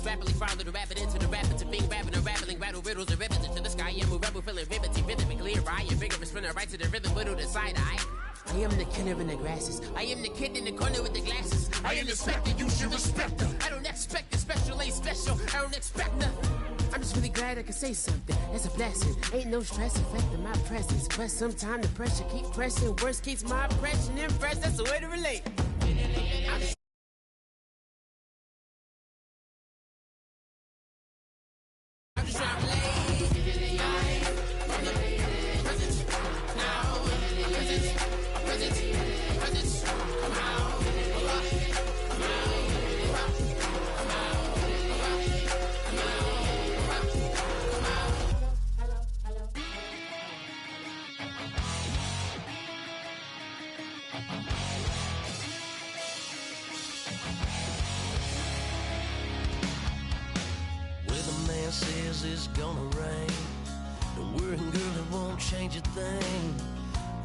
rapidly follow the rapid into the rapids of being rapping and rattling, rattle riddles and ribbons into the sky. I'm a rebel feeling riveting, rhythm clear. I am vigorous, spinning right to the rhythm, but to the side eye. I am the killer in the grasses. I am the kid in the corner with the glasses. I am the specter, you should respect her. I don't expect the special, ain't special. I don't expect nothing. I'm just really glad I can say something. That's a blessing. Ain't no stress affecting my presence. But sometimes the pressure keep pressing. Worst keeps my impression impressed. That's the way to relate. I'm just trying to relate. Says it's gonna rain. Don't worry, girl, it won't change a thing.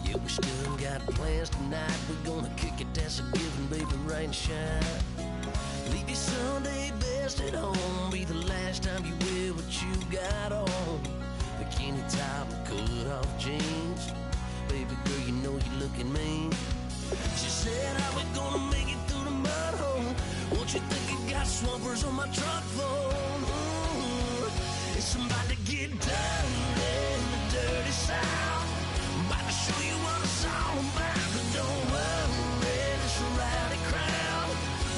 Yeah, we still got plans tonight. We're gonna kick it, that's a given, baby, rain and shine. Leave your Sunday best at home. Be the last time you wear what you got on. Bikini top and cut off jeans. Baby girl, you know you're looking mean. She said, how we gonna make it through the mud hole? Won't you think you got swampers on my truck phone? It's about to get dirty in the dirty South. I'm about to show you what it's all about. But don't worry, it's a rowdy crowd.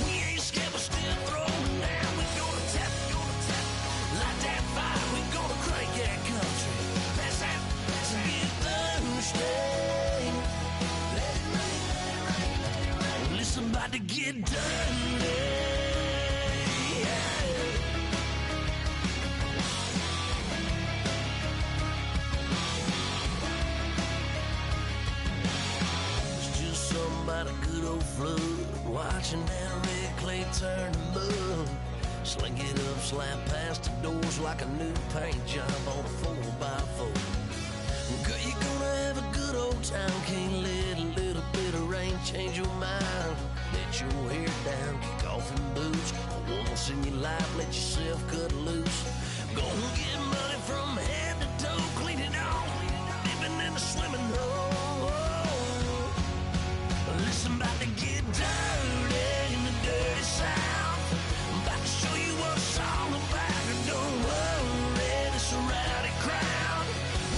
We ain't scared, we're still throwing down. We gonna tap, light that fire. We gonna crank that country. That's that, let's get Thursday. Let it rain, let it rain, let it rain. Well, it's about to get dirty. About a good old flood, watching that red clay turn to mud. Sling it up, slap past the doors like a new paint job on a 4x4. Girl, you're gonna have a good old time. Can't let a little bit of rain change your mind. Let your hair down, kick off in boots. Once in your life, let yourself cut loose. Go and get money from head to toe, clean it off, living in a swimming hole. Listen, about to get dirty in the dirty South. I'm about to show you what it's all about. And don't worry, it's a rowdy crowd.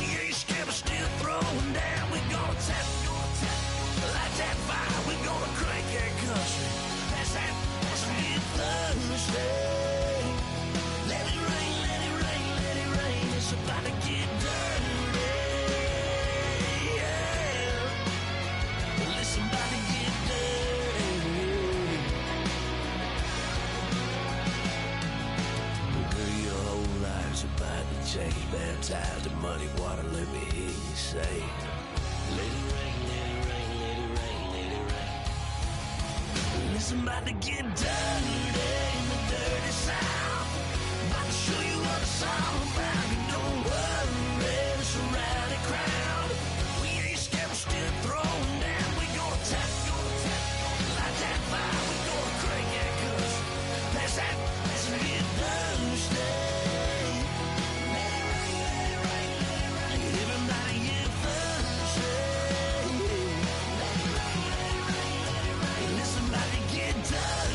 We ain't scared, we're still throwing down. We gonna tap, light that fire. We gonna crank that country. That's that, let's get Thursday. Let it rain, let it rain, let it rain. It's about to get dirty. Somebody get dirty. Girl, your whole life's about to change. Baptized in muddy water, let me hear you say, let it rain, let it rain, let it rain, let it rain. Listen, about to get dirty in the dirty South. About to show you what it's all about. And don't worry, it's a rowdy crowd. We ain't scared, we're still throwing down. Tap, light that fire, we gonna crank that country. That's that, let's get Thursday. Let it rain, let it rain, let it rain. Everybody get Thursday. Let it rain, let it rain, let it rain. Listen, about to get dirty.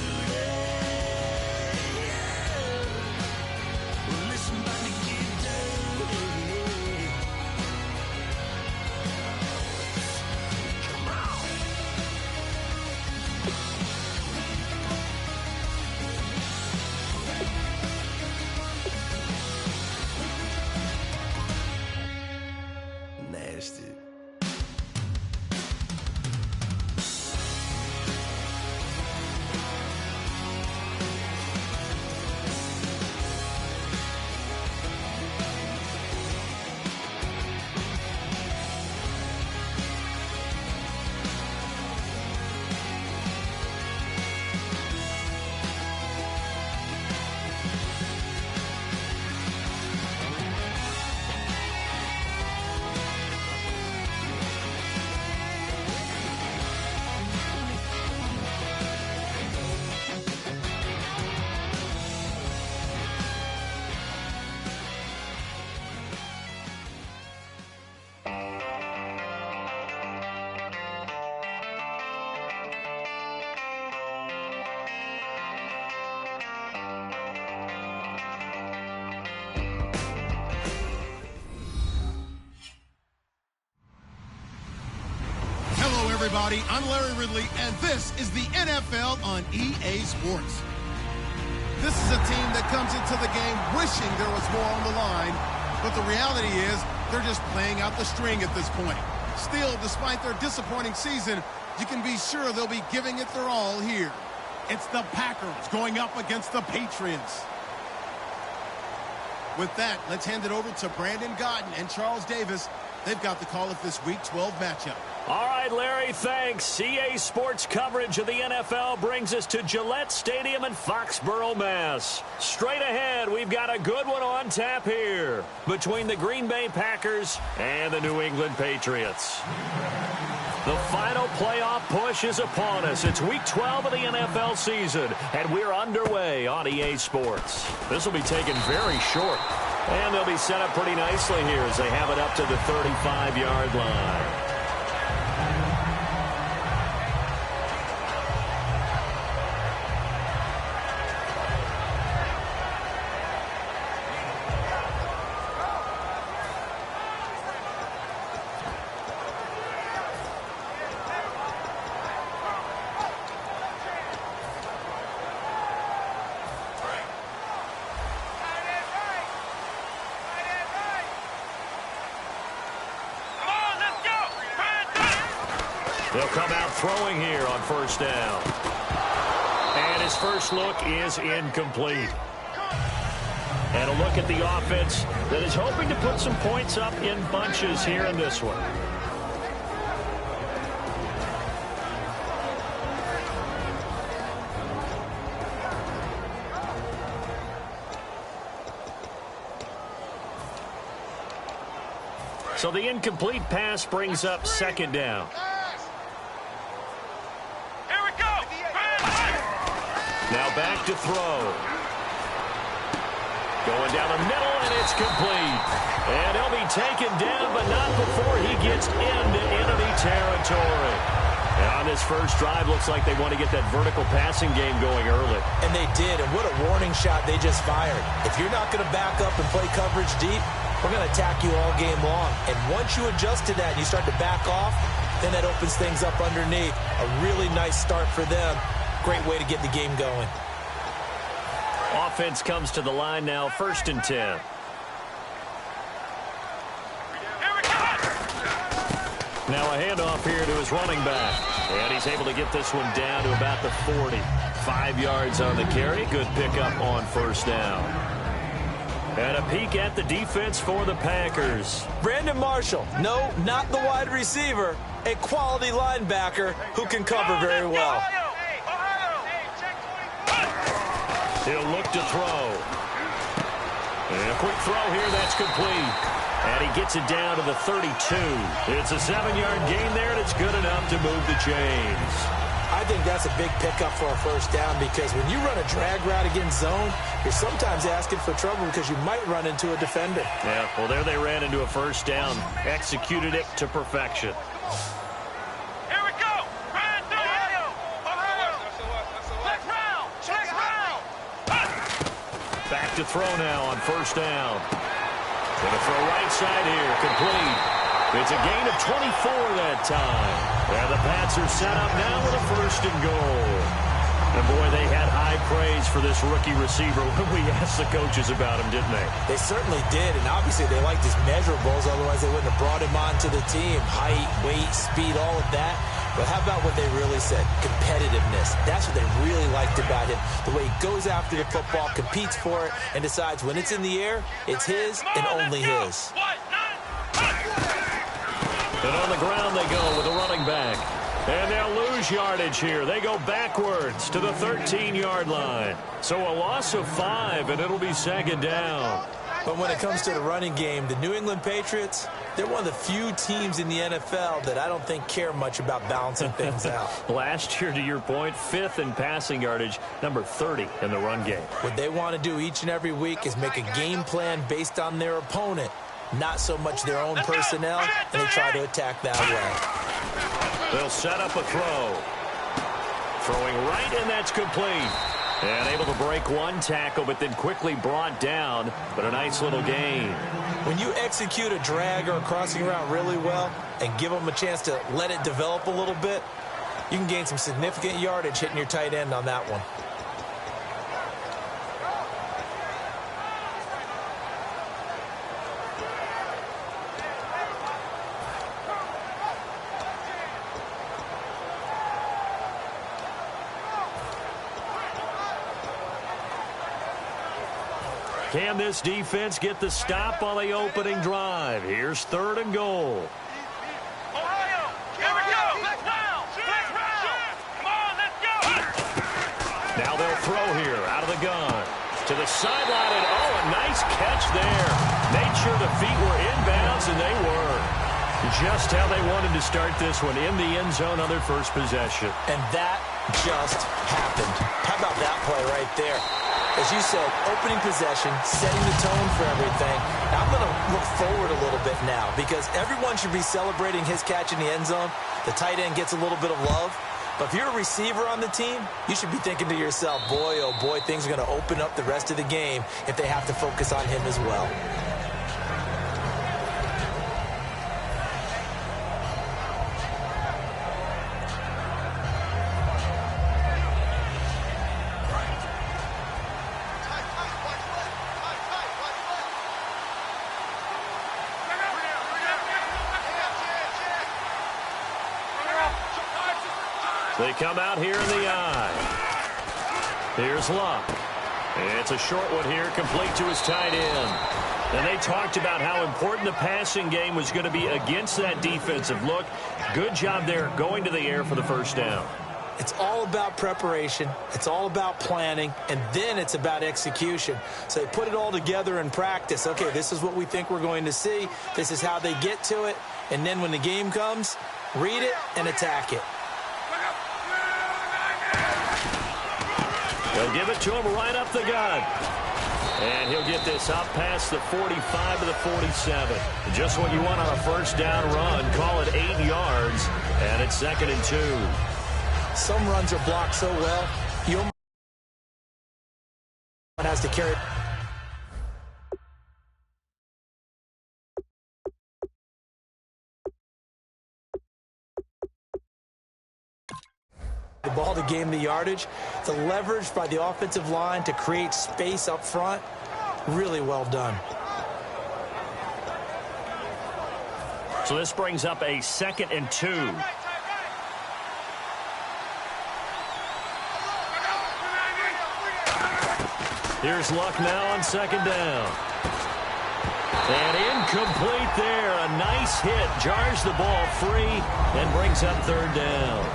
everybody. I'm Larry Ridley, and this is the NFL on EA Sports. This is a team that comes into the game wishing there was more on the line, but the reality is they're just playing out the string at this point. Still, despite their disappointing season, you can be sure they'll be giving it their all here. It's the Packers going up against the Patriots. With that, let's hand it over to Brandon Godden and Charles Davis. They've got the call of this Week 12 matchup. All right, Larry, thanks. EA Sports coverage of the NFL brings us to Gillette Stadium in Foxborough, Mass. Straight ahead, we've got a good one on tap here between the Green Bay Packers and the New England Patriots. The final playoff push is upon us. It's Week 12 of the NFL season, and we're underway on EA Sports. This will be taken very short, and they'll be set up pretty nicely here as they have it up to the 35-yard line. They'll come out throwing here on first down. And his first look is incomplete. And a look at the offense that is hoping to put some points up in bunches here in this one. So the incomplete pass brings up second down. Now back to throw. Going down the middle, and it's complete. And he'll be taken down, but not before he gets into enemy territory. And on this first drive, looks like they want to get that vertical passing game going early. And they did, and what a warning shot they just fired. If you're not going to back up and play coverage deep, we're going to attack you all game long. And once you adjust to that and you start to back off, then that opens things up underneath. A really nice start for them. Great way to get the game going. Offense comes to the line now, 1st and 10. Now a handoff here to his running back. And he's able to get this one down to about the 40. 5 yards on the carry. Good pickup on first down. And a peek at the defense for the Packers. Brandon Marshall. No, not the wide receiver. A quality linebacker who can cover very well. He'll look to throw. And a quick throw here, that's complete. And he gets it down to the 32. It's a 7-yard gain there, and it's good enough to move the chains. I think that's a big pickup for a first down because when you run a drag route against zone, you're sometimes asking for trouble because you might run into a defender. Yeah, well, there they ran into a first down. Executed it to perfection. Back to throw now on first down. Going to throw right side here, complete. It's a gain of 24 that time. And the Pats are set up now with a 1st and goal. And boy, they had high praise for this rookie receiver when we asked the coaches about him, didn't they? They certainly did, and obviously they liked his measurables, otherwise they wouldn't have brought him onto the team. Height, weight, speed, all of that. But how about what they really said? Competitiveness. That's what they really liked about him. The way he goes after the football, competes for it, and decides when it's in the air, it's his and only his. And on the ground they go with a running back. And they'll lose yardage here. They go backwards to the 13-yard line. So a loss of 5, and it'll be second down. But when it comes to the running game, the New England Patriots, they're one of the few teams in the NFL that I don't think care much about balancing things out. Last year, to your point, 5th in passing yardage, number 30 in the run game. What they want to do each and every week is make a game plan based on their opponent, not so much their own personnel, and they try to attack that way. They'll set up a throw. Throwing right, and that's complete. And able to break one tackle, but then quickly brought down. But a nice little gain. When you execute a drag or a crossing route really well and give them a chance to let it develop a little bit, you can gain some significant yardage hitting your tight end on that one. Can this defense get the stop on the opening drive? Here's 3rd and goal. Ohio, here we go. Let's round. Come on, let's go. Now they'll throw here out of the gun. To the sideline, and oh, a nice catch there. Made sure the feet were inbounds, and they were. Just how they wanted to start this one, in the end zone on their first possession. And that just happened. How about that play right there? As you said, opening possession, setting the tone for everything. Now I'm going to look forward a little bit now because everyone should be celebrating his catch in the end zone. The tight end gets a little bit of love. But if you're a receiver on the team, you should be thinking to yourself, boy, oh boy, things are going to open up the rest of the game if they have to focus on him as well. They come out here in the eye. Here's Luck. It's a short one here, complete to his tight end. And they talked about how important the passing game was going to be against that defensive look. Good job there going to the air for the first down. It's all about preparation. It's all about planning. And then it's about execution. So they put it all together in practice. Okay, this is what we think we're going to see. This is how they get to it. And then when the game comes, read it and attack it. They'll give it to him right up the gut. And he'll get this up past the 45 to the 47. Just what you want on a first down run. Call it 8 yards. And it's 2nd and 2. Some runs are blocked so well, you almost has to carry. The ball to gain the yardage, the leverage by the offensive line to create space up front, really well done. So this brings up a 2nd and 2. Here's Luck now on 2nd down. And incomplete there. A nice hit. Jars the ball free and brings up 3rd down.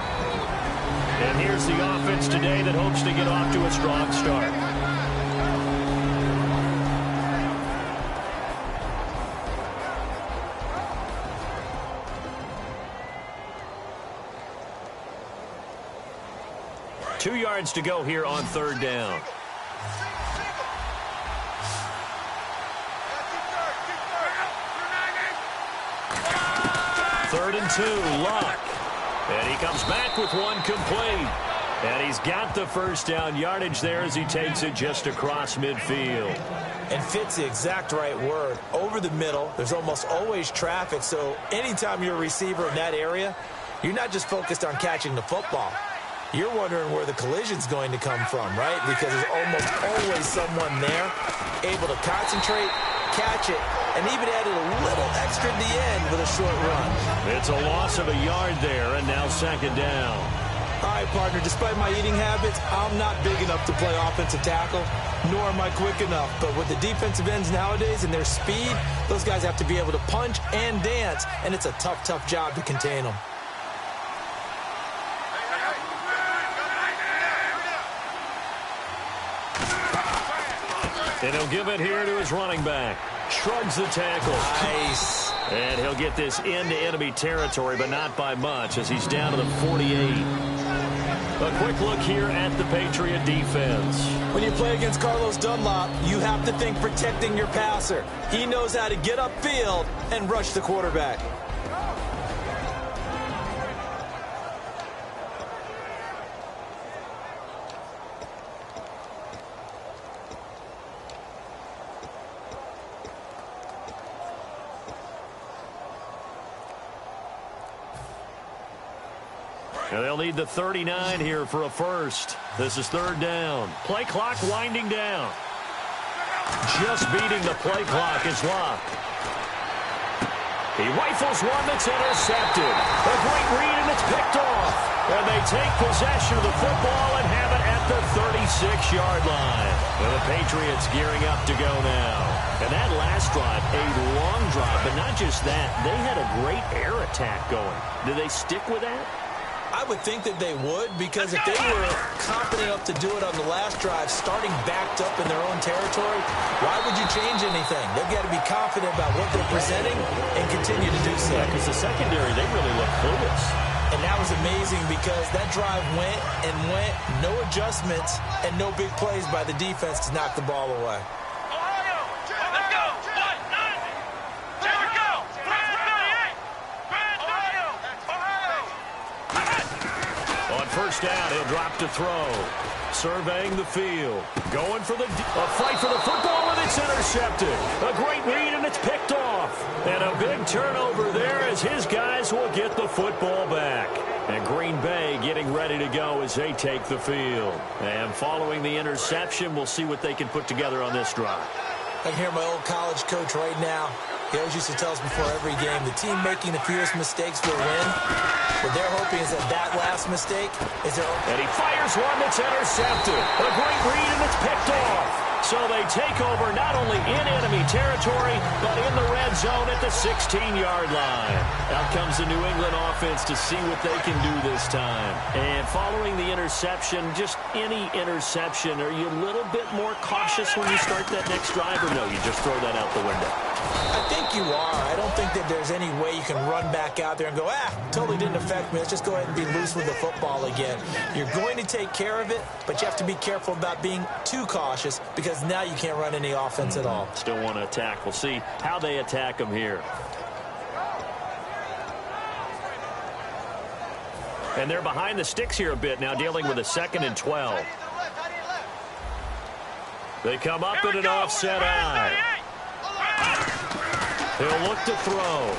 And here's the offense today that hopes to get off to a strong start. Two yards to go here on 3rd down. Third and 2, Luck. And he comes back with one complete. And he's got the first down yardage there as he takes it just across midfield. And fits the exact right word. Over the middle, there's almost always traffic. So anytime you're a receiver in that area, you're not just focused on catching the football. You're wondering where the collision's going to come from, right? Because there's almost always someone there able to concentrate, catch it, and even added a little extra at the end with a short run. It's a loss of a yard there, and now 2nd down. All right, partner, despite my eating habits, I'm not big enough to play offensive tackle, nor am I quick enough. But with the defensive ends nowadays and their speed, those guys have to be able to punch and dance, and it's a tough, tough job to contain them. And he'll give it here to his running back. Shrugs the tackle. Nice. And he'll get this into enemy territory, but not by much as he's down to the 48. A quick look here at the Patriot defense. When you play against Carlos Dunlop, you have to think protecting your passer. He knows how to get upfield and rush the quarterback. And they'll need the 39 here for a first. This is third down. Play clock winding down. Just beating the play clock is Locke. He rifles one that's intercepted. A great read, and it's picked off. And they take possession of the football and have it at the 36-yard line. And the Patriots gearing up to go now. And that last drive, a long drive, but not just that. They had a great air attack going. Do they stick with that? I would think that they would, because if they were confident enough to do it on the last drive, starting backed up in their own territory, why would you change anything? They've got to be confident about what they're presenting and continue to do so. Because the secondary, they really look clueless. And that was amazing because that drive went and went, no adjustments, and no big plays by the defense to knock the ball away. Ohio, let's go. What? Here we go. Brand 38. Brand Ohio. On first down, he'll drop to throw. Surveying the field. Going for a fight for the football, and it's intercepted. A great read, and it's picked off. And a big turnover there as his guys will get the football back. And Green Bay getting ready to go as they take the field. And following the interception, we'll see what they can put together on this drive. I can hear my old college coach right now. He always used to tell us before every game, the team making the fewest mistakes will win. What they're hoping is that last mistake is their own. And he fires one that's intercepted. A great read, and it's picked off. So they take over not only in enemy territory, but in the red zone at the 16-yard line. Out comes the New England offense to see what they can do this time. And following the interception, just any interception, are you a little bit more cautious when you start that next drive, or no, you just throw that out the window? I think you are. I don't think that there's any way you can run back out there and go, totally didn't affect me. Let's just go ahead and be loose with the football again. You're going to take care of it, but you have to be careful about being too cautious because now you can't run any offense at all. Still want to attack. We'll see how they attack them here. And they're behind the sticks here a bit now, dealing with a 2nd and 12. They come up in an offset eye. He'll look to throw.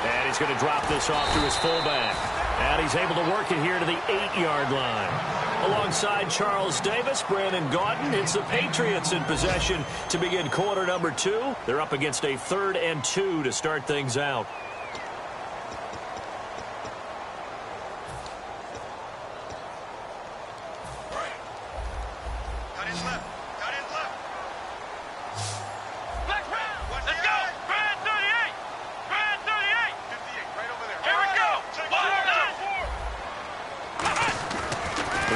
And he's going to drop this off to his fullback. And he's able to work it here to the 8-yard line. Alongside Charles Davis, Brandon Gaudin, it's the Patriots in possession to begin quarter number 2. They're up against a 3rd and 2 to start things out.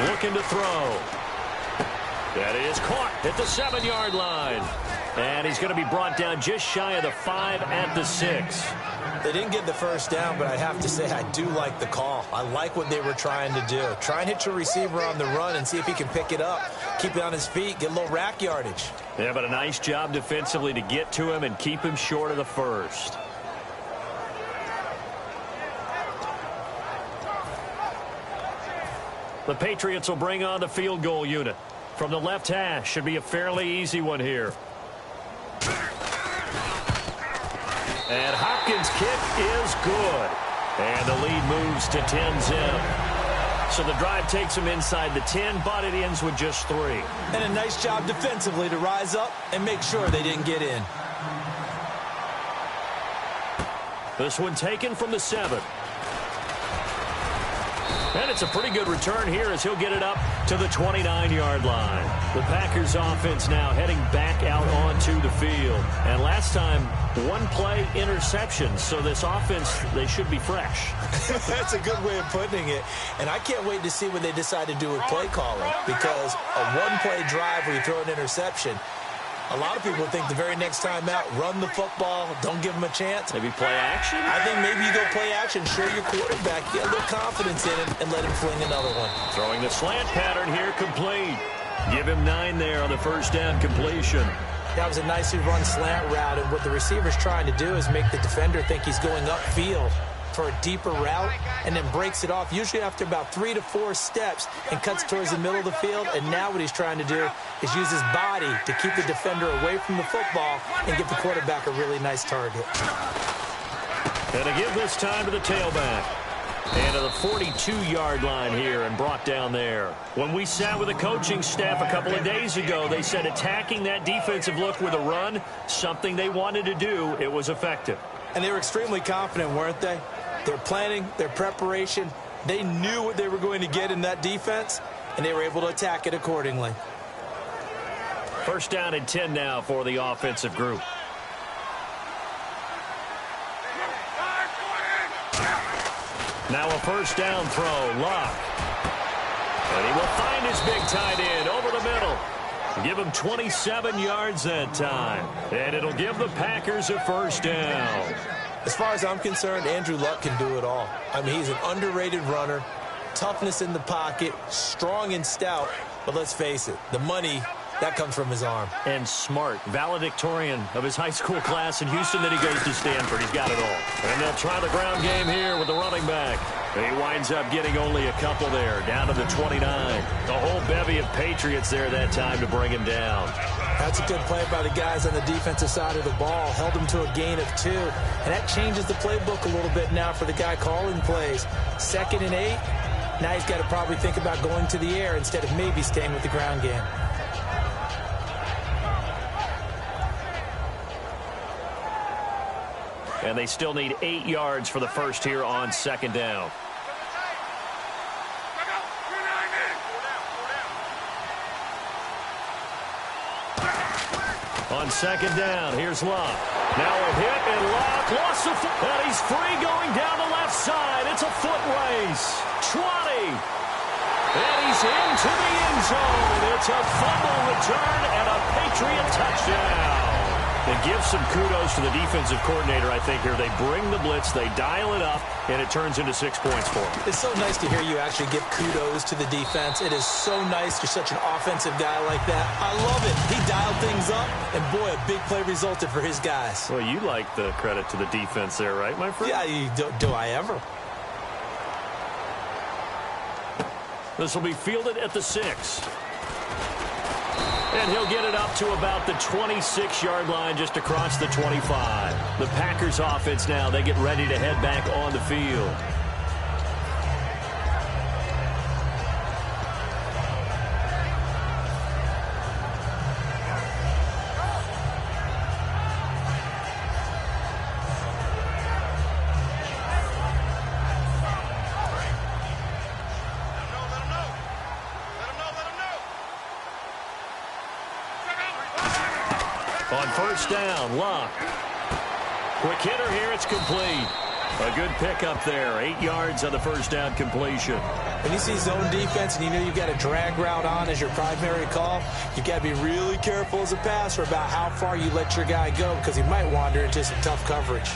Looking to throw. That is caught at the 7-yard line. And he's going to be brought down just shy of the 5 at the 6. They didn't get the first down, but I have to say I do like the call. I like what they were trying to do. Try and hit your receiver on the run and see if he can pick it up. Keep it on his feet, get a little rack yardage. Yeah, but a nice job defensively to get to him and keep him short of the first. The Patriots will bring on the field goal unit. From the left hash, should be a fairly easy one here. And Hopkins' kick is good. And the lead moves to 10-zip. So the drive takes them inside the 10, but it ends with just 3. And a nice job defensively to rise up and make sure they didn't get in. This one taken from the 7. And it's a pretty good return here as he'll get it up to the 29-yard line. The Packers offense now heading back out onto the field. And last time, one play interception. So this offense, they should be fresh. That's a good way of putting it. And I can't wait to see what they decide to do with play calling. Because a one-play drive where you throw an interception, a lot of people think the very next time out, run the football, don't give them a chance. Maybe play action? I think maybe you go play action, show your quarterback, get a little confidence in him, and let him fling another one. Throwing the slant pattern here, complete. Give him 9 there on the first down completion. That was a nicely run slant route, and what the receiver's trying to do is make the defender think he's going upfield for a deeper route, and then breaks it off, usually after about 3 to 4 steps, and cuts towards the middle of the field. And now what he's trying to do is use his body to keep the defender away from the football and give the quarterback a really nice target. And to give this time to the tailback. And to the 42-yard line here and brought down there. When we sat with the coaching staff a couple of days ago, they said attacking that defensive look with a run, something they wanted to do, it was effective. And they were extremely confident, weren't they? Their planning, their preparation, they knew what they were going to get in that defense, and they were able to attack it accordingly. First down and 10 now for the offensive group. Now a first down throw, Luck. And he will find his big tight end over the middle. Give him 27 yards that time. And it'll give the Packers a first down. As far as I'm concerned, Andrew Luck can do it all. I mean, he's an underrated runner, toughness in the pocket, strong and stout. But let's face it, the money, that comes from his arm. And smart, valedictorian of his high school class in Houston. Then he goes to Stanford. He's got it all. And they'll try the ground game here with the running back. And he winds up getting only a couple there, down to the 29. The whole bevy of Patriots there that time to bring him down. That's a good play by the guys on the defensive side of the ball. Held him to a gain of 2. And that changes the playbook a little bit now for the guy calling plays. 2nd and 8. Now he's got to probably think about going to the air instead of maybe staying with the ground game. And they still need 8 yards for the first here on second down. On second down, here's Luck. Now a hit, and Luck lost the foot. And he's free going down the left side. It's a foot race. 20. And he's into the end zone. It's a fumble return and a Patriot touchdown. And give some kudos to the defensive coordinator, I think, here. They bring the blitz, they dial it up, and it turns into 6 points for them. It's so nice to hear you actually give kudos to the defense. It is so nice. You're such an offensive guy like that. I love it. He dialed things up, and boy, a big play resulted for his guys. Well, you like the credit to the defense there, right, my friend? Yeah, do I ever? This will be fielded at the 6. And he'll get it up to about the 26-yard line, just across the 25. The Packers offense now, they get ready to head back on the field. On first down, Luck. Quick hitter here, it's complete. A good pickup there, 8 yards on the first down completion. When you see zone defense and you know you've got a drag route on as your primary call, you've got to be really careful as a passer about how far you let your guy go because he might wander into some tough coverage.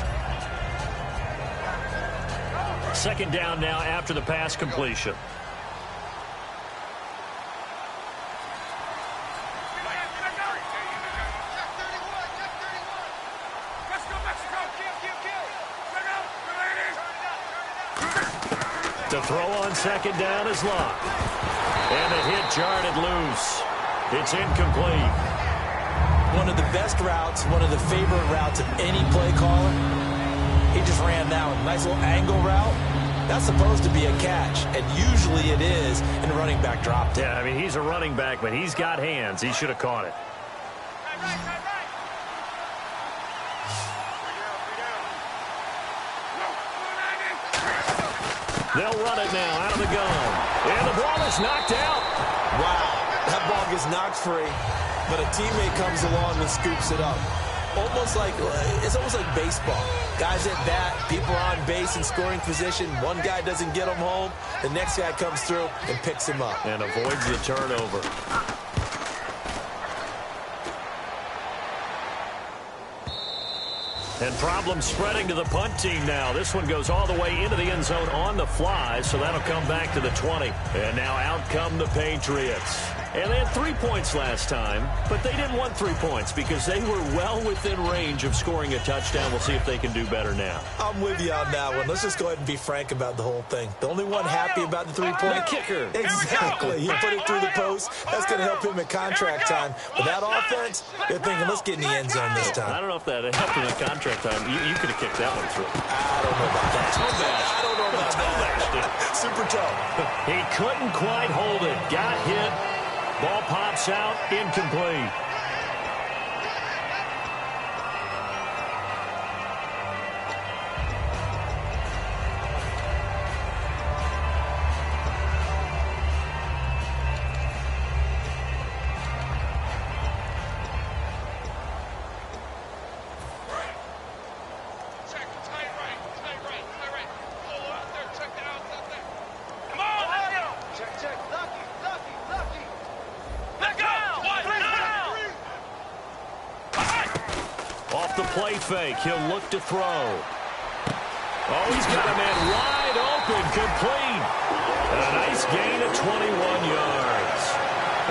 Second down now after the pass completion. To throw on second down is Luck. And the hit jarred it loose. It's incomplete. One of the best routes, one of the favorite routes of any play caller. He just ran that one. Nice little angle route. That's supposed to be a catch, and usually it is, and the running back dropped it. Yeah, I mean, he's a running back, but he's got hands. He should have caught it. They'll run it now out of the gun. And the ball is knocked out. Wow, that ball gets knocked free, but a teammate comes along and scoops it up. It's almost like baseball. Guys at bat, people are on base in scoring position. One guy doesn't get him home. The next guy comes through and picks him up. And avoids the turnover. And problems spreading to the punt team now. This one goes all the way into the end zone on the fly, so that'll come back to the 20. And now out come the Patriots. And they had 3 points last time, but they didn't want 3 points because they were well within range of scoring a touchdown. We'll see if they can do better now. I'm with you on that one. Let's just go ahead and be frank about the whole thing. The only one happy about the 3-point kicker. Exactly. He put it through the post. That's going to help him at contract time. But that offense, they're thinking, let's get in the end zone this time. I don't know if that helped him at contract time. You could have kicked that one through. I don't know about that. I don't know about that. Super tough. He couldn't quite hold it. Got hit. Ball pops out. Incomplete. Play fake. He'll look to throw. Oh, he's got a man wide open. Complete. A nice gain of 21 yards.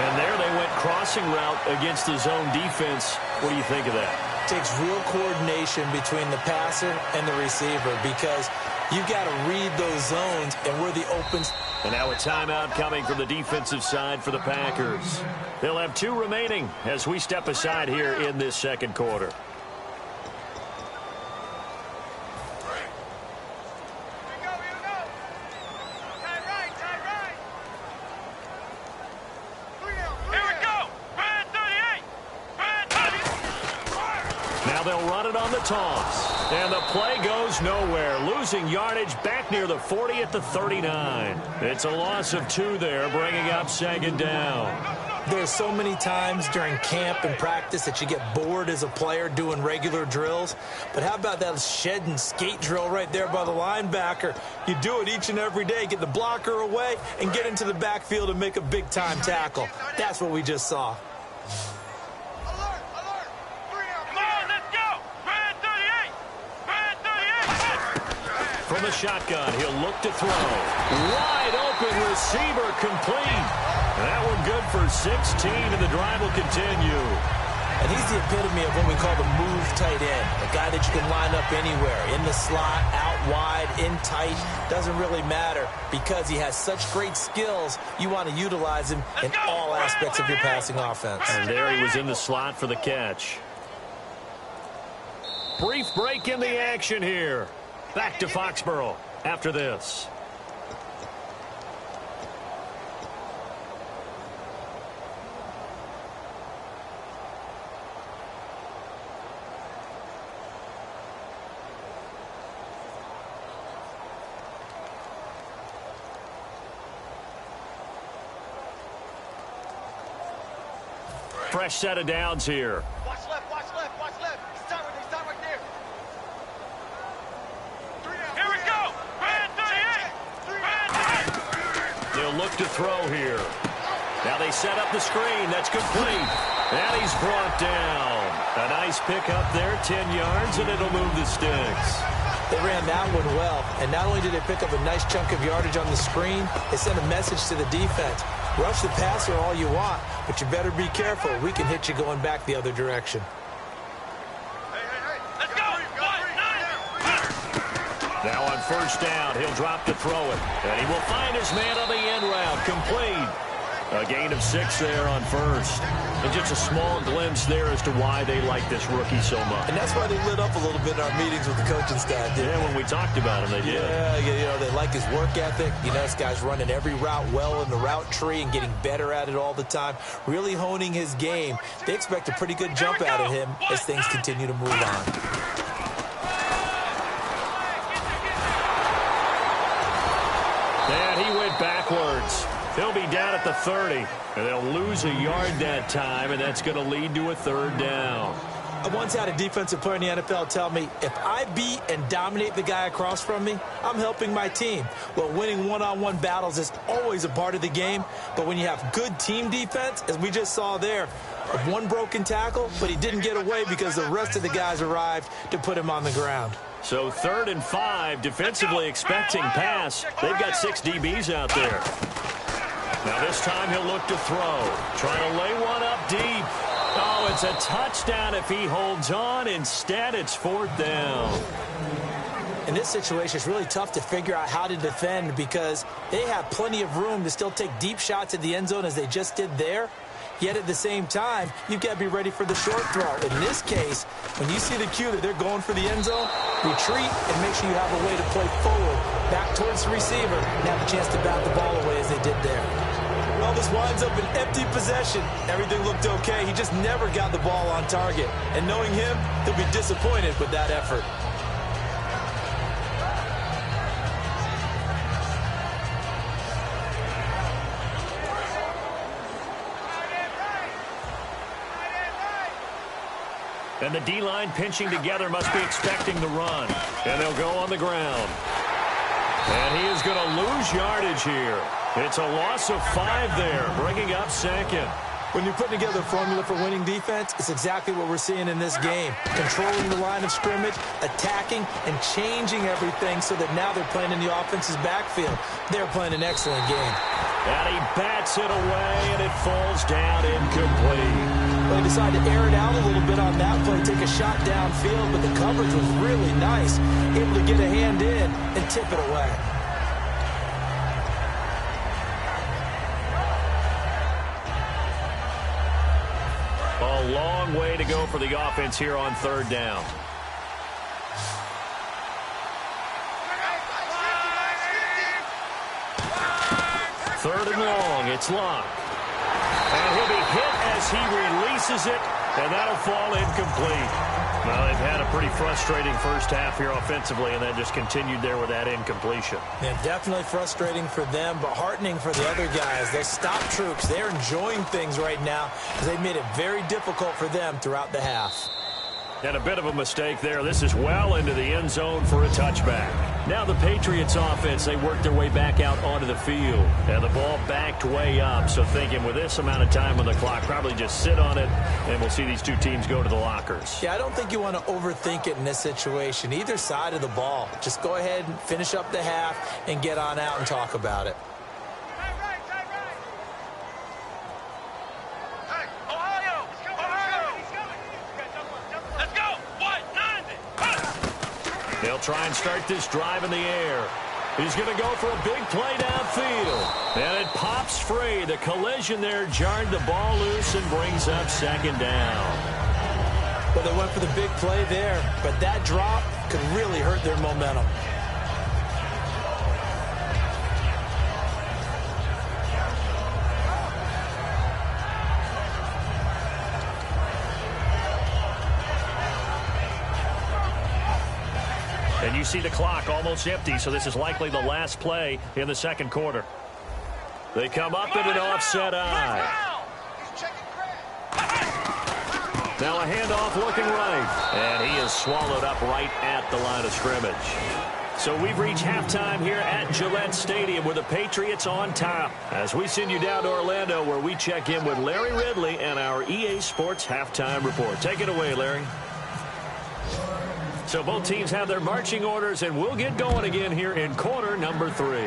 And there they went crossing route against the zone defense. What do you think of that? Takes real coordination between the passer and the receiver because you've got to read those zones and where the opens. And now a timeout coming from the defensive side for the Packers. They'll have 2 remaining as we step aside here in this second quarter. Toss. And the play goes nowhere. Losing yardage back near the 40 at the 39. It's a loss of 2 there, bringing up 2nd down. There's so many times during camp and practice that you get bored as a player doing regular drills. But how about that shed and skate drill right there by the linebacker? You do it each and every day. Get the blocker away and get into the backfield and make a big-time tackle. That's what we just saw. From the shotgun, he'll look to throw. Wide open receiver, complete. That one good for 16, and the drive will continue. And he's the epitome of what we call the move tight end. A guy that you can line up anywhere. In the slot, out wide, in tight. Doesn't really matter because he has such great skills. You want to utilize him in all aspects of your passing offense. And there he was in the slot for the catch. Brief break in the action here. Back to Foxborough after this. Fresh set of downs here. Watch left, watch left, watch left. Start right there. Here we go. Red 38. They'll look to throw here. Now they set up the screen. That's complete. And he's brought down. A nice pick up there, 10 yards, and it'll move the sticks. They ran that one well, and not only did they pick up a nice chunk of yardage on the screen, they sent a message to the defense. Rush the passer all you want, but you better be careful. We can hit you going back the other direction. Let's go. Now on first down, he'll drop to throw it. And he will find his man on the end route. Complete. A gain of 6 there on first. And just a small glimpse there as to why they like this rookie so much. And that's why they lit up a little bit in our meetings with the coaching staff. Yeah, when we talked about him, they did. Yeah, you know, they like his work ethic. You know, this guy's running every route well in the route tree and getting better at it all the time. Really honing his game. They expect a pretty good jump out of him as things continue to move on. And he went backwards. He'll be down at the 30, and they'll lose a yard that time, and that's going to lead to a 3rd down. I once had a defensive player in the NFL tell me, if I beat and dominate the guy across from me, I'm helping my team. Well, winning one-on-one battles is always a part of the game, but when you have good team defense, as we just saw there, one broken tackle, but he didn't get away because the rest of the guys arrived to put him on the ground. So 3rd and 5, defensively expecting pass. They've got 6 DBs out there. Now this time he'll look to throw. Trying to lay one up deep. Oh, it's a touchdown if he holds on. Instead, it's 4th down. In this situation, it's really tough to figure out how to defend because they have plenty of room to still take deep shots at the end zone as they just did there. Yet at the same time, you've got to be ready for the short throw. In this case, when you see the cue that they're going for the end zone, retreat and make sure you have a way to play forward, back towards the receiver, and have a chance to bat the ball away as they did there. Well, this winds up an empty possession. Everything looked okay. He just never got the ball on target. And knowing him, he'll be disappointed with that effort. And the D-line pinching together must be expecting the run. And they'll go on the ground. And he is going to lose yardage here. It's a loss of 5 there, bringing up 2nd. When you're putting together a formula for winning defense, it's exactly what we're seeing in this game. Controlling the line of scrimmage, attacking, and changing everything so that now they're playing in the offense's backfield. They're playing an excellent game. And he bats it away, and it falls down incomplete. They decided to air it out a little bit on that play, take a shot downfield, but the coverage was really nice. Able to get a hand in and tip it away. A long way to go for the offense here on 3rd down. Third and long, it's Locke. And he'll be hit as he releases it, and that'll fall incomplete. Well, they've had a pretty frustrating first half here offensively, and that just continued there with that incompletion. Yeah, definitely frustrating for them, but heartening for the other guys. Those stop troops, they're enjoying things right now because they've made it very difficult for them throughout the half. And a bit of a mistake there. This is well into the end zone for a touchback. Now the Patriots offense, they work their way back out onto the field. And the ball backed way up. So thinking with this amount of time on the clock, probably just sit on it, and we'll see these two teams go to the lockers. Yeah, I don't think you want to overthink it in this situation. Either side of the ball. Just go ahead and finish up the half and get on out and talk about it. They'll try and start this drive in the air. He's going to go for a big play downfield. And it pops free. The collision there jarred the ball loose and brings up 2nd down. Well, they went for the big play there, but that drop could really hurt their momentum. And you see the clock almost empty, so this is likely the last play in the 2nd quarter. They come up in an offset eye. Now a handoff looking right. And he is swallowed up right at the line of scrimmage. So we've reached halftime here at Gillette Stadium with the Patriots on top. As we send you down to Orlando where we check in with Larry Ridley and our EA Sports Halftime Report. Take it away, Larry. So both teams have their marching orders, and we'll get going again here in quarter number 3.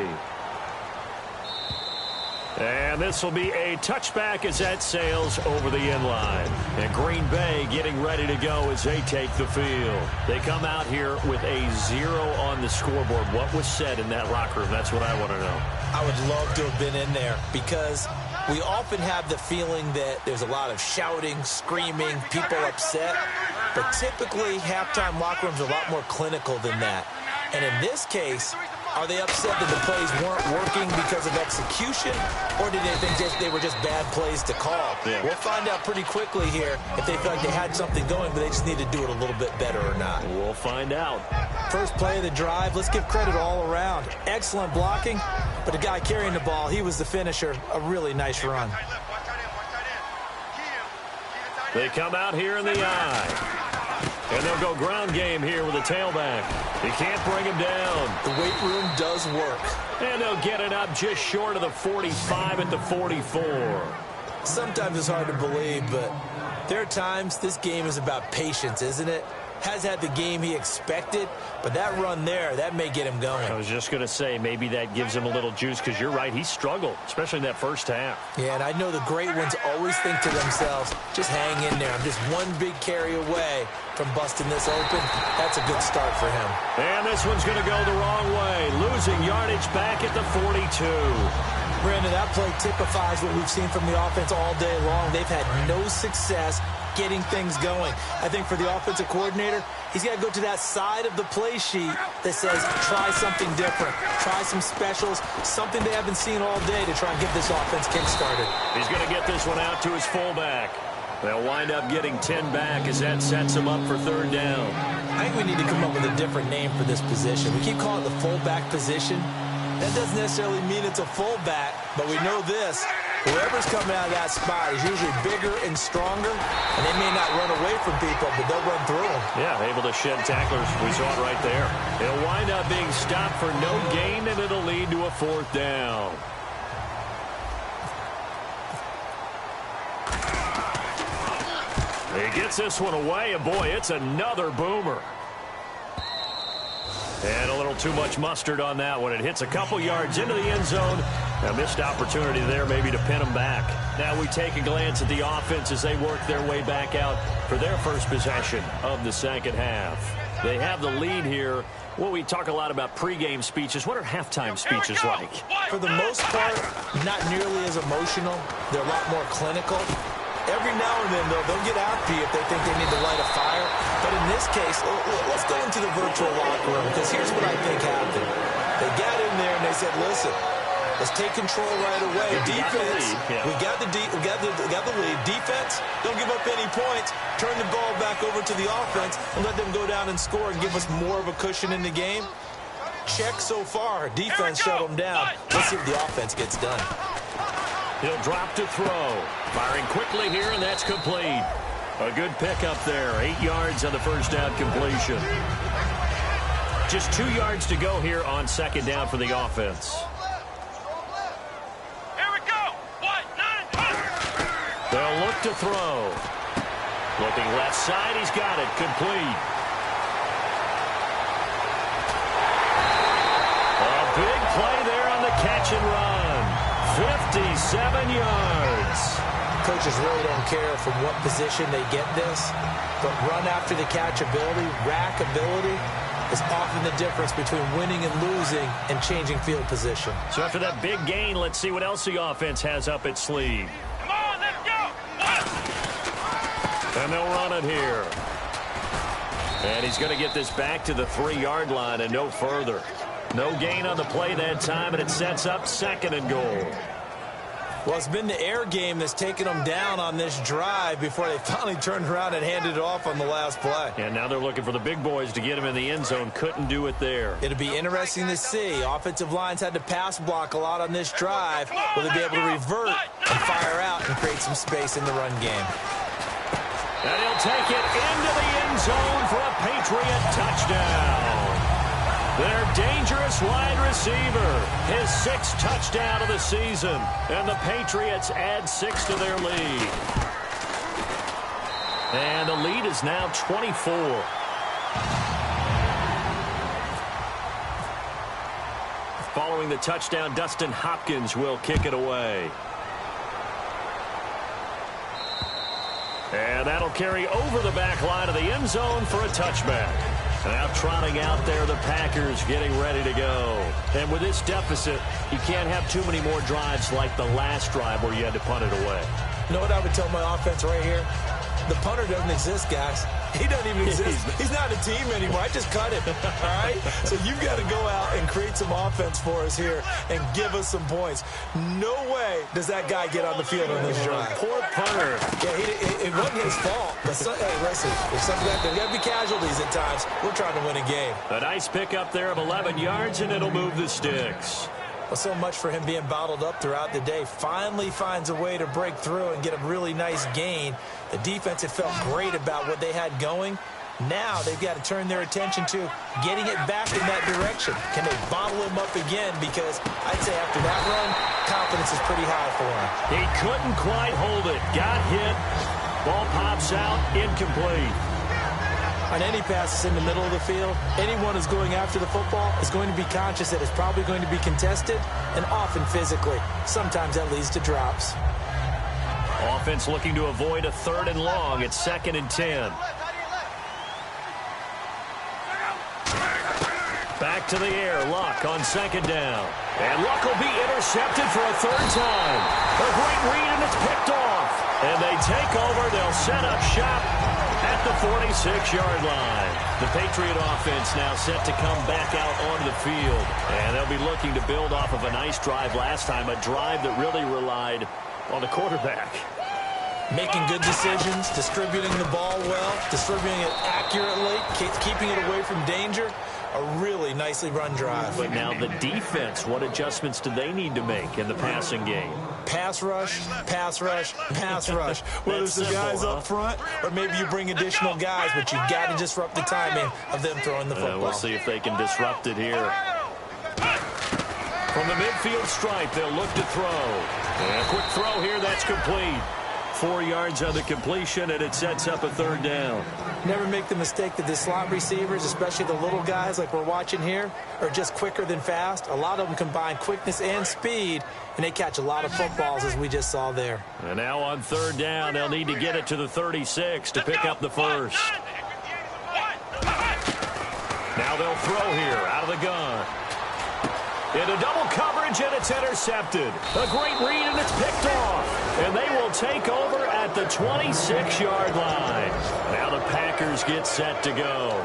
And this will be a touchback as that sails over the end line. And Green Bay getting ready to go as they take the field. They come out here with a 0 on the scoreboard. What was said in that locker room? That's what I want to know. I would love to have been in there because we often have the feeling that there's a lot of shouting, screaming, people upset. But typically, halftime locker rooms are a lot more clinical than that. And in this case, are they upset that the plays weren't working because of execution, or did they think they were just bad plays to call? Yeah. We'll find out pretty quickly here if they feel like they had something going, but they just need to do it a little bit better or not. We'll find out. First play of the drive, let's give credit all around. Excellent blocking, but the guy carrying the ball, he was the finisher. A really nice run. They come out here in the eye. And they'll go ground game here with a tailback. He can't bring him down. The weight room does work. And they'll get it up just short of the 45 at the 44. Sometimes it's hard to believe, but There are times this game is about patience, isn't it? Has had the game he expected, but that run there, that may get him going. I was just going to say, maybe that gives him a little juice, because you're right, he struggled, especially in that first half. Yeah, and I know the great ones always think to themselves, just hang in there. I'm just one big carry away from busting this open. That's a good start for him. And this one's going to go the wrong way, losing yardage back at the 42. Brandon, that play typifies what we've seen from the offense all day long. They've had no success getting things going. I think for the offensive coordinator, he's got to go to that side of the play sheet that says, try something different. Try some specials, something they haven't seen all day to try and get this offense kick-started. He's going to get this one out to his fullback. They'll wind up getting 10 back as that sets him up for third down. I think we need to come up with a different name for this position. We keep calling it the fullback position. That doesn't necessarily mean it's a fullback, but we know this. Whoever's coming out of that spot is usually bigger and stronger, and they may not run away from people, but they'll run through them. Yeah, able to shed tacklers. We saw it right there. It'll wind up being stopped for no gain, and it'll lead to a fourth down. He gets this one away, and boy, it's another boomer. And a little too much mustard on that one. It hits a couple yards into the end zone. A missed opportunity there maybe to pin them back. Now we take a glance at the offense as they work their way back out for their first possession of the second half. They have the lead here. Well, we talk a lot about pregame speeches. What are halftime speeches like? For the most part, not nearly as emotional. They're a lot more clinical. Every now and then, though, they'll get after you if they think they need to light a fire. But in this case, let's go into the virtual locker room, because here's what I think happened. They got in there and they said, listen, let's take control right away. Defense, we got the lead. Defense, don't give up any points. Turn the ball back over to the offense and let them go down and score and give us more of a cushion in the game. Check so far. Defense shut them down. Let's see if the offense gets done. He'll drop to throw. Firing quickly here, and that's complete. A good pickup there. 8 yards on the first down completion. Just 2 yards to go here on second down for the offense. Here we go. 1-9. They'll look to throw. Looking left side. He's got it. Complete. A big play there on the catch and run. 57 yards. Coaches really don't care from what position they get this, but run after the catch ability, rack ability, is often the difference between winning and losing and changing field position. So after that big gain, let's see what else the offense has up its sleeve. Come on, let's go. And they'll run it here. And he's going to get this back to the 3-yard line and no further. No gain on the play that time, and it sets up second and goal. Well, it's been the air game that's taken them down on this drive before they finally turned around and handed it off on the last play. And now they're looking for the big boys to get him in the end zone. Couldn't do it there. It'll be interesting to see. Offensive lines had to pass block a lot on this drive. Will they be able to revert and fire out and create some space in the run game? And he'll take it into the end zone for a Patriot touchdown. Their dangerous wide receiver, his 6th touchdown of the season, and the Patriots add 6 to their lead. And the lead is now 24. Following the touchdown, Dustin Hopkins will kick it away. And that'll carry over the back line of the end zone for a touchback. Now trotting out there, the Packers getting ready to go. And with this deficit, you can't have too many more drives like the last drive where you had to punt it away. You know what I would tell my offense right here? The punter doesn't exist, guys. He doesn't even exist. He's not a team anymore. I just cut him, all right? So you've got to go out and create some offense for us here and give us some points. No way does that guy get on the field on this drive. Poor punter. Yeah, it wasn't his fault. But, hey, listen, there's got to be casualties at times. We're trying to win a game. A nice pickup there of 11 yards, and it'll move the sticks. Well, so much for him being bottled up throughout the day. Finally finds a way to break through and get a really nice gain. The defense had felt great about what they had going. Now they've got to turn their attention to getting it back in that direction. Can they bottle him up again? Because I'd say after that run, confidence is pretty high for him. He couldn't quite hold it. Got hit. Ball pops out, incomplete. On any passes in the middle of the field, anyone who's going after the football is going to be conscious that it's probably going to be contested, and often physically. Sometimes that leads to drops. Offense looking to avoid a 3rd and long. It's 2nd and 10. Back to the air. Luck on 2nd down. And Luck will be intercepted for a 3rd time. A great read, and it's picked off. And they take over. They'll set up shop at the 46-yard line. The Patriot offense now set to come back out onto the field. And they'll be looking to build off of a nice drive last time, a drive that really relied on the quarterback. Making good decisions, distributing the ball well, distributing it accurately, keeping it away from danger. A really nicely run drive. But now the defense, what adjustments do they need to make in the passing game? Pass rush, pass rush, pass rush. Whether it's the guys up front or maybe you bring additional guys, but you got to disrupt the timing of them throwing the football. We'll see if they can disrupt it here. From the midfield stripe, they'll look to throw. And a quick throw here, that's complete. 4 yards on the completion, and it sets up a 3rd down. Never make the mistake that the slot receivers, especially the little guys like we're watching here, are just quicker than fast. A lot of them combine quickness and speed, and they catch a lot of footballs, as we just saw there. And now on 3rd down, they'll need to get it to the 36 to pick up the first. Now they'll throw here out of the gun. Into double coverage, and it's intercepted. A great read, and it's picked off. And they will take over at the 26-yard line. Now the Packers get set to go.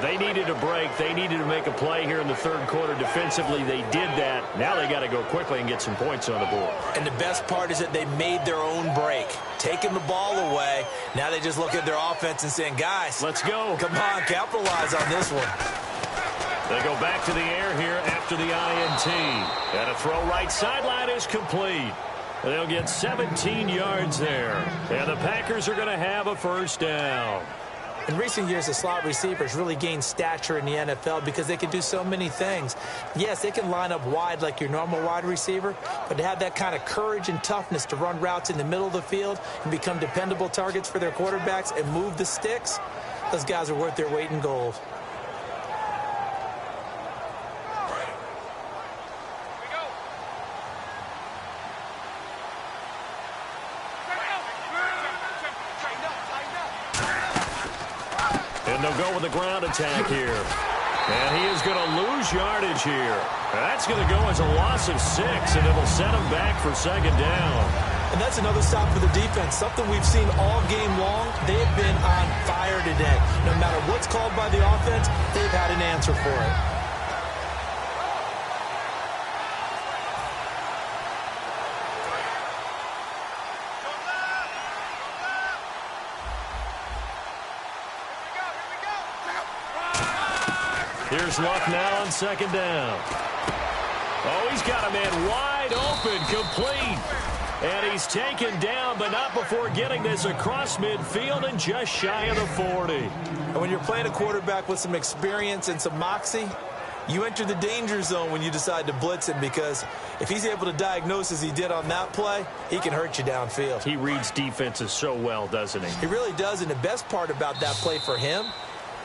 They needed a break. They needed to make a play here in the 3rd quarter defensively. They did that. Now they got to go quickly and get some points on the board. And the best part is that they made their own break. Taking the ball away. Now they just look at their offense and saying, guys, let's go. Come on, capitalize on this one. They go back to the air here after the INT. And a throw right sideline is complete. They'll get 17 yards there. And the Packers are going to have a 1st down. In recent years, the slot receivers really gained stature in the NFL because they can do so many things. Yes, they can line up wide like your normal wide receiver, but to have that kind of courage and toughness to run routes in the middle of the field and become dependable targets for their quarterbacks and move the sticks, those guys are worth their weight in gold. And they'll go with the ground attack here. And he is going to lose yardage here. That's going to go as a loss of 6, and it'll set him back for 2nd down. And that's another stop for the defense, something we've seen all game long. They have been on fire today. No matter what's called by the offense, they've had an answer for it. Here's Luck now on 2nd down. Oh, he's got a man wide open, complete. And he's taken down, but not before getting this across midfield and just shy of the 40. And when you're playing a quarterback with some experience and some moxie, you enter the danger zone when you decide to blitz him, because if he's able to diagnose as he did on that play, he can hurt you downfield. He reads defenses so well, doesn't he? He really does, and the best part about that play for him,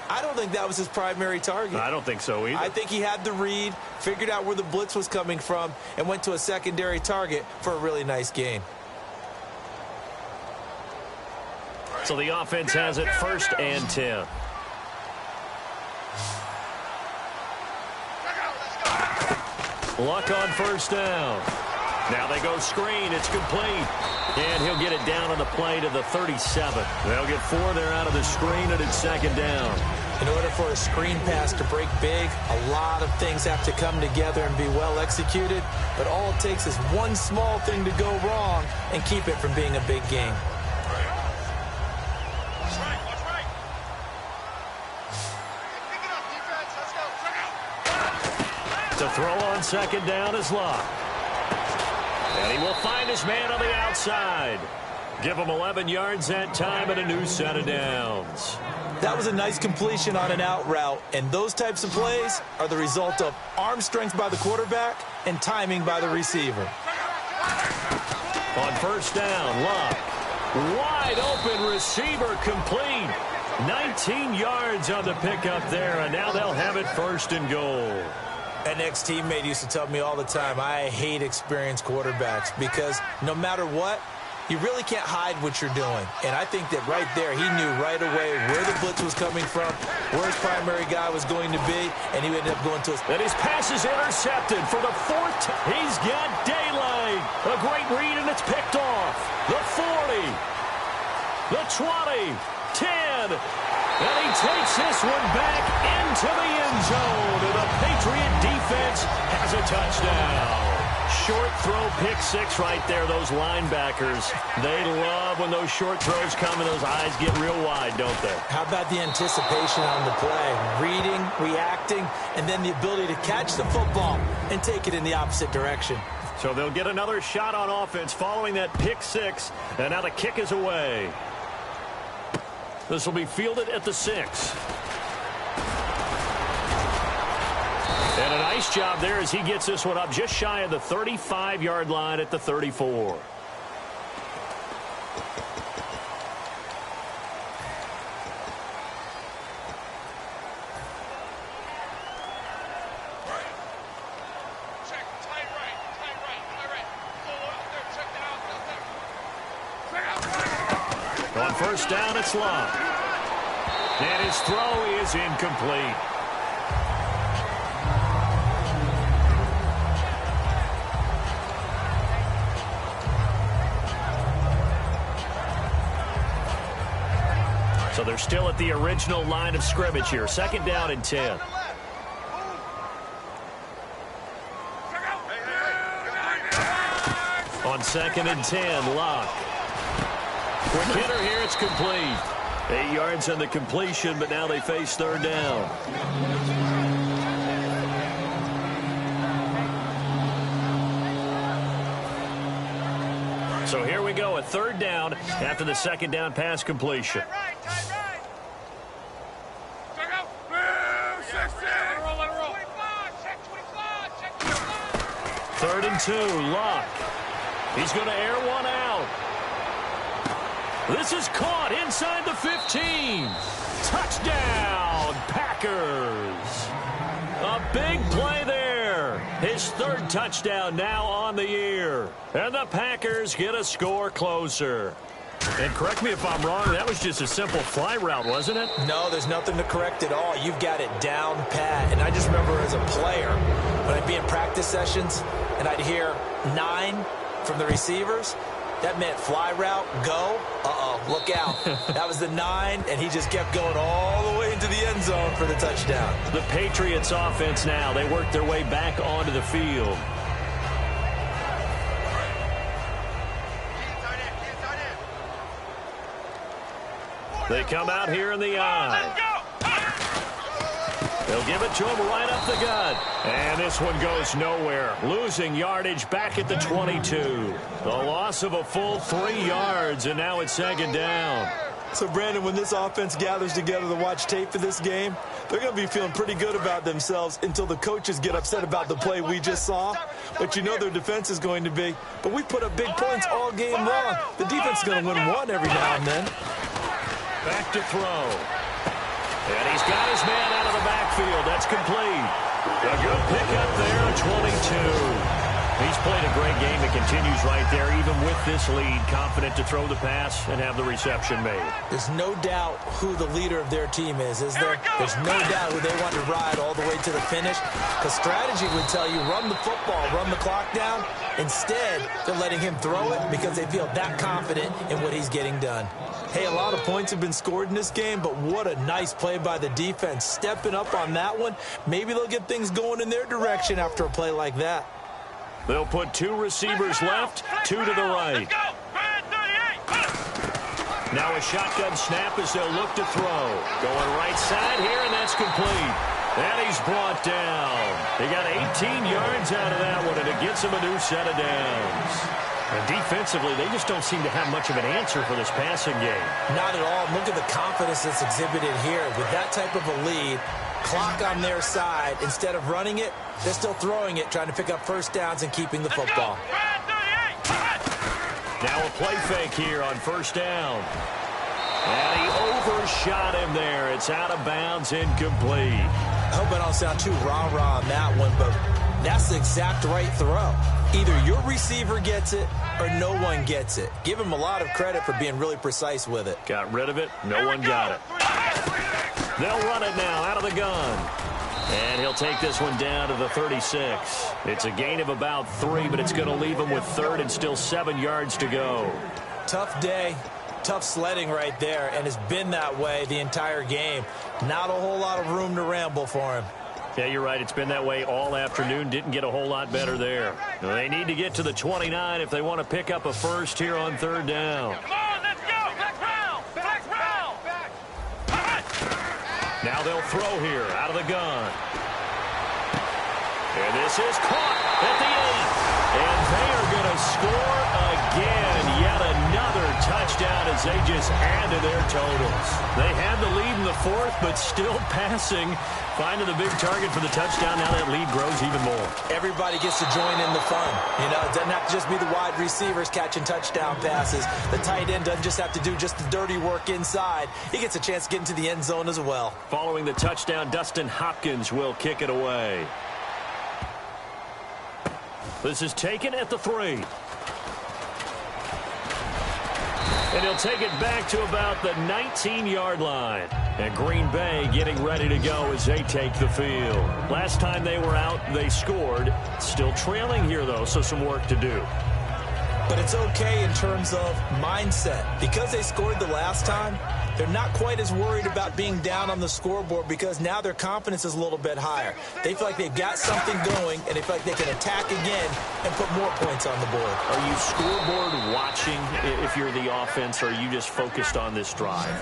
I don't think that was his primary target. I don't think so either. I think he had the read, figured out where the blitz was coming from, and went to a secondary target for a really nice gain. So the offense has it 1st and 10. Luck on 1st down. Now they go screen. It's complete. And he'll get it down on the play to the 37. They'll get 4 there out of the screen, and it's 2nd down. In order for a screen pass to break big, a lot of things have to come together and be well executed. But all it takes is one small thing to go wrong and keep it from being a big game. To throw on 2nd down is Luck. And he will find his man on the outside. Give him 11 yards that time and a new set of downs. That was a nice completion on an out route, and those types of plays are the result of arm strength by the quarterback and timing by the receiver. On 1st down, Luck. Wide open receiver complete. 19 yards on the pickup there, and now they'll have it 1st and goal. An ex-teammate used to tell me all the time, I hate experienced quarterbacks because no matter what, you really can't hide what you're doing. And I think that right there, he knew right away where the blitz was coming from, where his primary guy was going to be, and he ended up going to his... And his pass is intercepted for the 4th. He's got daylight. A great read, and it's picked off. The 40, the 20, 10, and he takes this one back into the end zone. And the Patriot defense has a touchdown. Short throw, pick 6 right there. Those linebackers, they love when those short throws come and those eyes get real wide, don't they? How about the anticipation on the play? Reading, reacting, and then the ability to catch the football and take it in the opposite direction. So they'll get another shot on offense following that pick 6, and now the kick is away. This will be fielded at the 6. And a nice job there as he gets this one up just shy of the 35-yard line at the 34. On 1st down, it's Love. And his throw is incomplete. So they're still at the original line of scrimmage here. 2nd down and 10. On 2nd and 10, Locke. Quick hitter here, it's complete. 8 yards on the completion, but now they face 3rd down. So here we go, a 3rd down after the 2nd down pass completion. 3rd and 2, Locke. He's going to air one out. This is caught inside the 15. Touchdown, Packers. A big play there. His 3rd touchdown now on the year. And the Packers get a score closer. And correct me if I'm wrong, that was just a simple fly route, wasn't it? No, there's nothing to correct at all. You've got it down pat. And I just remember as a player, when I'd be in practice sessions and I'd hear 9 from the receivers, that meant fly route, go, look out. That was the 9, and he just kept going all the way into the end zone for the touchdown. The Patriots offense now, they work their way back onto the field. They come out here in the eye. They'll give it to him right up the gut. And this one goes nowhere. Losing yardage back at the 22. The loss of a full 3 yards, and now it's 2nd down. So, Brandon, when this offense gathers together to watch tape for this game, they're going to be feeling pretty good about themselves until the coaches get upset about the play we just saw. But you know their defense is going to be. But we put up big points all game long. The defense is going to win one every now and then. Back to throw. And he's got his man out of the backfield. That's complete. A good pickup there, a 22. He's played a great game. It continues right there, even with this lead. Confident to throw the pass and have the reception made. There's no doubt who the leader of their team is there? There's no doubt who they want to ride all the way to the finish. Because strategy would tell you, run the football, run the clock down. Instead, they're letting him throw it because they feel that confident in what he's getting done. Hey, a lot of points have been scored in this game, but what a nice play by the defense. Stepping up on that one. Maybe they'll get things going in their direction after a play like that. They'll put 2 receivers left, 2 to the right. Now a shotgun snap as they'll look to throw. Going right side here, and that's complete. And he's brought down. He got 18 yards out of that one, and it gets him a new set of downs. And defensively, they just don't seem to have much of an answer for this passing game. Not at all. Look at the confidence that's exhibited here. With that type of a lead, clock on their side, instead of running it, they're still throwing it, trying to pick up first downs and keeping the football. Now a play fake here on first down. And he overshot him there. It's out of bounds, incomplete. I hope I don't sound too rah-rah on that one, but that's the exact right throw. Either your receiver gets it or no one gets it. Give him a lot of credit for being really precise with it. Got rid of it. No one got it. They'll run it now out of the gun. And he'll take this one down to the 36. It's a gain of about 3, but it's going to leave him with third and still 7 yards to go. Tough day. Tough sledding right there, and it's been that way the entire game. Not a whole lot of room to ramble for him. Yeah, you're right. It's been that way all afternoon. Didn't get a whole lot better there. They need to get to the 29 if they want to pick up a first here on third down. Come on, let's go. Back round. Back round. Now they'll throw here out of the gun. And this is caught at the 8. And they are going to score again. Yet another touchdown as they just add to their totals. They had the lead in the fourth, but still passing. Finding the big target for the touchdown. Now that lead grows even more. Everybody gets to join in the fun. You know, it doesn't have to just be the wide receivers catching touchdown passes. The tight end doesn't just have to do just the dirty work inside. He gets a chance to get into the end zone as well. Following the touchdown, Dustin Hopkins will kick it away. This is taken at the 3. And he'll take it back to about the 19-yard line. And Green Bay getting ready to go as they take the field. Last time they were out, they scored. Still trailing here, though, so some work to do. But it's okay in terms of mindset. Because they scored the last time, they're not quite as worried about being down on the scoreboard because now their confidence is a little bit higher. They feel like they've got something going, and they feel like they can attack again and put more points on the board. Are you scoreboard watching if you're the offense, or are you just focused on this drive?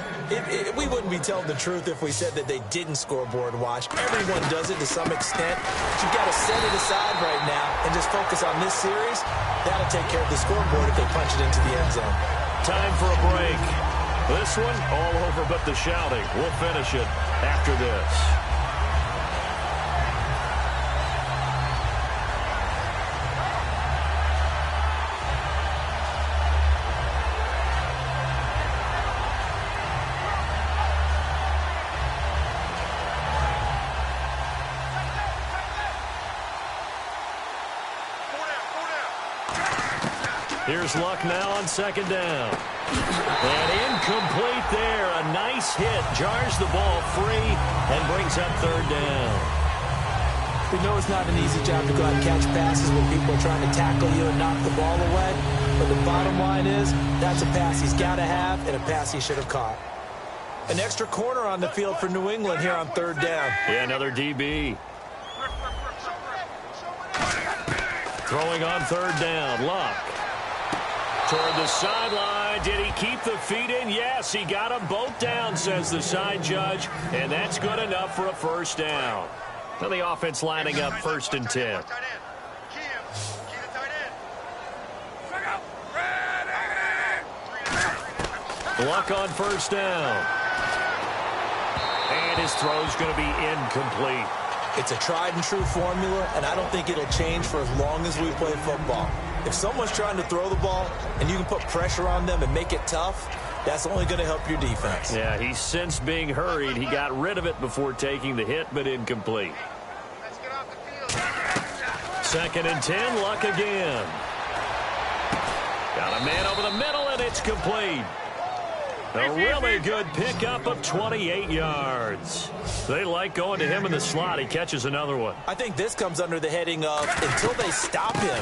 We wouldn't be telling the truth if we said that they didn't scoreboard watch. Everyone does it to some extent. But you've got to set it aside right now and just focus on this series. That'll take care of the scoreboard if they punch it into the end zone. Time for a break. This one, all over but the shouting. We'll finish it after this. Here's Luck now on second down. And incomplete there. A nice hit. Jars the ball free and brings up third down. We know it's not an easy job to go out and catch passes when people are trying to tackle you and knock the ball away. But the bottom line is, that's a pass he's got to have and a pass he should have caught. An extra corner on the field for New England here on third down. Yeah, another DB. Throwing on third down. Luck. Toward the sideline. Did he keep the feet in? Yes, he got them both down, says the side judge. And that's good enough for a first down. Now the offense lining up first and 10. Luck on first down. And his throw's going to be incomplete. It's a tried and true formula, and I don't think it'll change for as long as we play football. If someone's trying to throw the ball and you can put pressure on them and make it tough, that's only going to help your defense. Yeah, he's since being hurried. He got rid of it before taking the hit, but incomplete. Second and 10, Luck again. Got a man over the middle, and it's complete. A really good pickup of 28 yards. They like going to him in the slot. He catches another one. I think this comes under the heading of, until they stop him,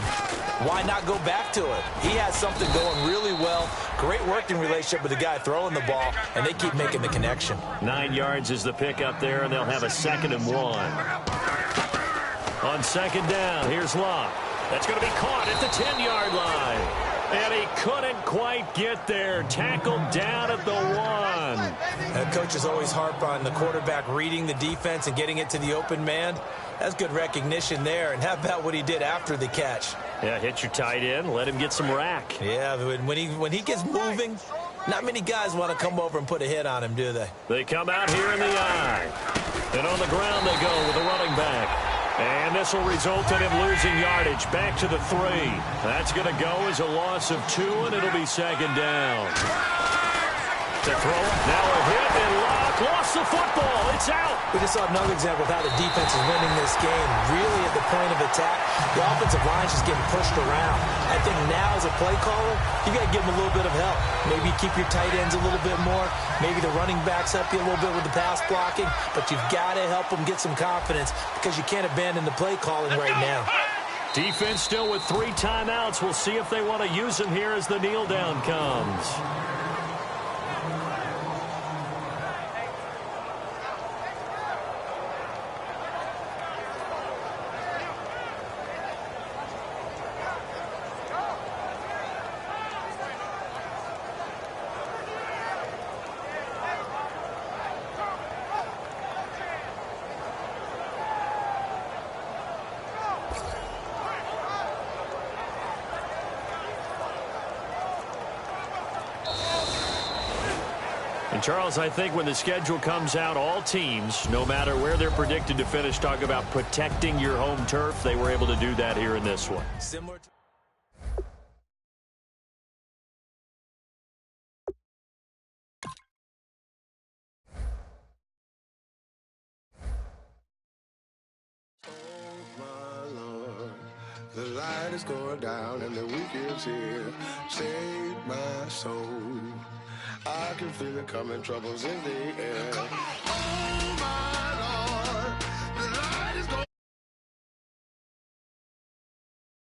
why not go back to it? He has something going really well. Great working relationship with the guy throwing the ball, and they keep making the connection. 9 yards is the pickup there, and they'll have a second and 1. On second down, here's Luck. That's going to be caught at the 10-yard line. And he couldn't quite get there. Tackled down at the 1. Coaches always harp on the quarterback reading the defense and getting it to the open man. That's good recognition there. And how about what he did after the catch? Yeah, hit your tight end. Let him get some rack. Yeah, when he gets moving, not many guys want to come over and put a hit on him, do they? They come out here in the eye. And on the ground they go with the running back. And this will result in him losing yardage. Back to the 3. That's going to go as a loss of 2, and it'll be second down. To throw it. Now a hit and lock. Lost the football. It's out. We just saw another example of how the defense is winning this game. Really at the point of attack, the offensive line is just getting pushed around. I think now as a play caller, you got to give them a little bit of help. Maybe keep your tight ends a little bit more. Maybe the running backs help you a little bit with the pass blocking. But you've got to help them get some confidence because you can't abandon the play calling right now. Defense still with 3 timeouts. We'll see if they want to use them here as the kneel down comes. And Charles, I think when the schedule comes out, all teams, no matter where they're predicted to finish, talk about protecting your home turf. They were able to do that here in this one. Similar to the light is going down and the weekend's here. Save my soul. I can feel it coming, troubles in the air.